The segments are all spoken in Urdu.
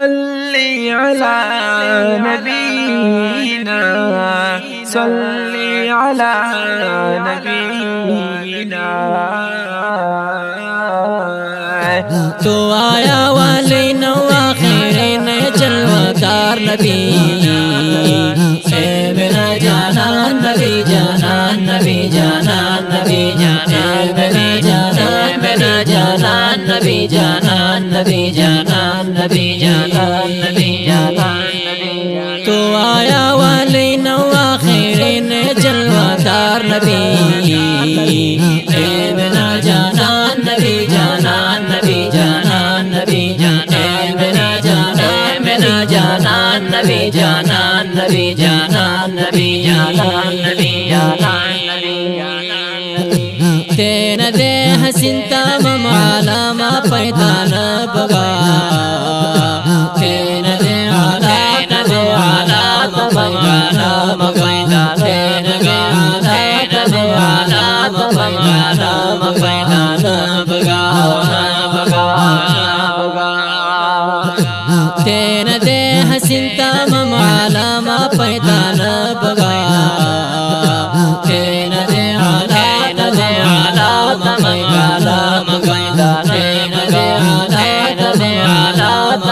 صلی علی نبینا، صلی علی نبینا۔ تو آیا والی نو آخرین جلوہ نبی، اے میرا جانان نبی، جانان نبی، جانان نبی، جانان میرا جانان، میرا جانان نبی، جانان نبی، جانان نبی، جانان نبی، جانان نبی۔ تو آیا والی نو آخرین جلوہ نبی، اے میرا جانان نبی، جانان نبی، جانان نبی، جانان میرا جانان، میرا جانان نبی، جانان نبی، جانان نبی، جانان نبی، جانان نبی۔ تین دے حسین تمام عالم پیدا نبگا، تین دے عالم پیدا نبگا، تین دے عالم پیدا نبگا، تین دے حسین تمام عالم پیدا نبگا، تین دے عالم پیدا نبگا، تین دے عالم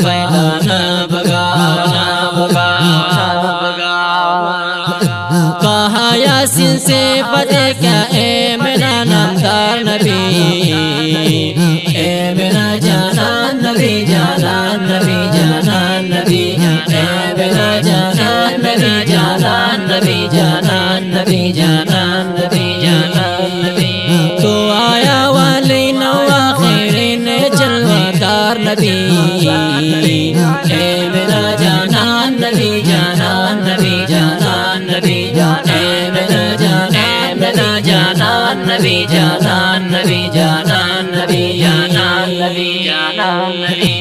پیدا نبگا۔ کہا یاسین سے پتے کیا اے میرا نامدار نبی، اے میرا جانان نبی، جانان نبی، جانان نبی، اے میرا جانان، میرا جانان نبی، جانان نبی، جانان نبی، جانان نبی۔ تو آیا والی نو آخرین جلوہ دار نبی، اے میرا جانان نبی، جانان نبی، جانان نبی، اے میرا جانان، میرا جانان نبی، جانان نبی، جانان نبی، جانان نبی، جانان نبی۔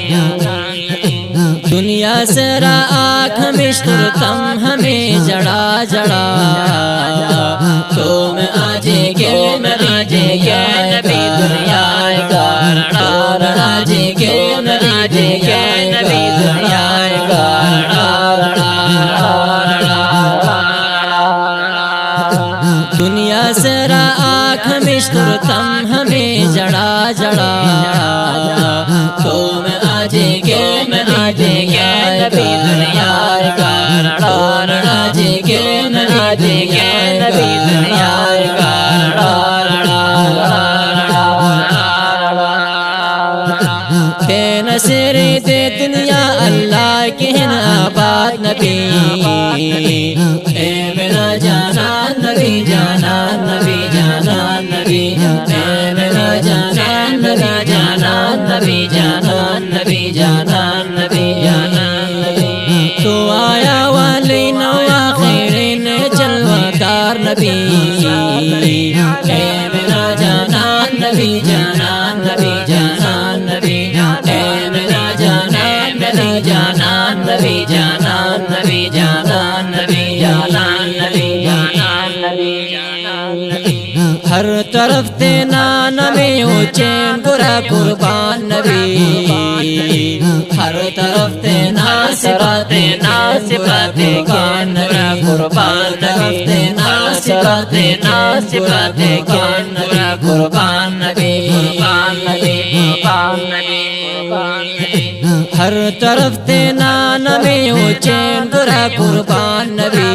دنیا سرا آنکھ ہمیں تم ہمیں جڑا جڑا، تم آجے گے میں آجے گے نبی دنیا کا رڑا، آجے گے میں آجے گے نبی دنیا کا رڑا، دنیا سرا آنکھ ہمیں تم ہمیں جڑا جڑا، تم آجے گے میں آجے گے نبی دنیا کا رڑا، آجے گے میں آجے گے نبی دنیا کا رڑا۔ بے نصری دے دنیا اللہ کی آباد نبی، اے میرا جانان نبی، جانان نبی، جانان نبی، اے میرا جانان، میرا جانان نبی، جانان نبی، جانان نبی، جانان نبی۔ تو آیا والی نو آخرین جلوہ دار نبی، اے میرا جانان نبی، جانان نبی، جانان نبی، اے میرا جانان، میرا جانان نبی، جانان نبی، جانان نبی، جانان نبی، جانان نبی، جانان نبی۔ ہر طرف تینا نمی چین برا قربان نبی، ہر طرف تینا صفات صفات کان برا قربان نبی، تینا صفات کان برا قربان نبی، قربان نبی، قربان نبی۔ ہر طرف تینا نمی چین برا قربان نبی،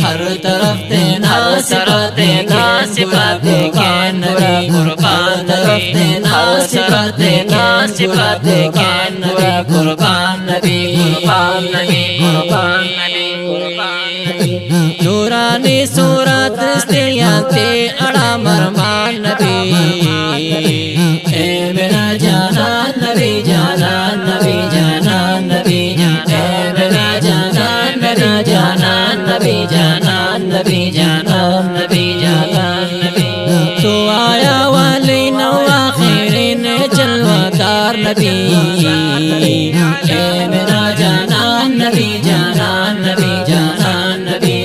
ہر طرف تینا صفات کان برا قربان نبی، تینا صفات کان برا قربان نبی، قربان نبی، قربان نبی، قربان نبی۔ نورانی صورت استیانتے اڑا مرمان نبی، اے میرا جانان نبی، جانان نبی، جانان نبی، اے میرا جانان، میرا جانان نبی، جانان نبی، جانان نبی، جانان نبی۔ تو آیا والی نو آخرین جلوہ دار نبی، اے میرا جانان نبی، جانان نبی، جانان نبی،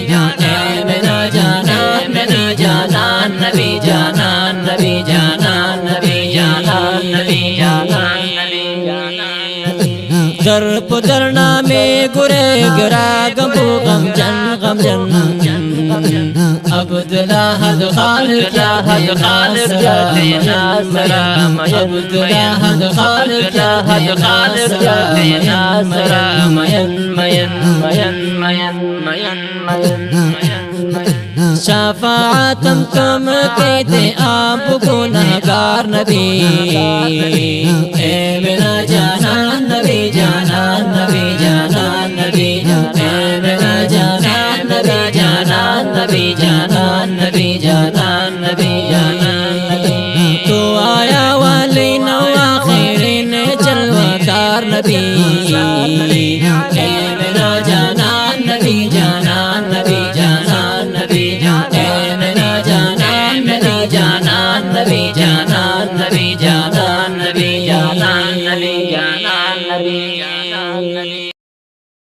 اے میرا جانان، میرا جانان نبی، جانان نبی، جانان نبی، جانان نبی، جانان نبی۔ در پترنا میں گرے گرا گمبو غم جن عبداللہ حد خالق یا حد خالق یا دینا سلام عبداللہ حد خالق یا حد خالق یا دینا سلام شفاعتم تم کہتے آپ گنہگار نبی اے میرا جانان نبی جانان نبی جانان نبی اے میرا جانان نبی جانان نبی جانان نبی جانان نبی جانان تو آیا والی نو آخرین جلوکار نبی اے میرا جانان نبی جانان نبی جانان نبی اے میرا جانان نبی جانان نبی جانان نبی جانان نبی جانان نبی جانان نبی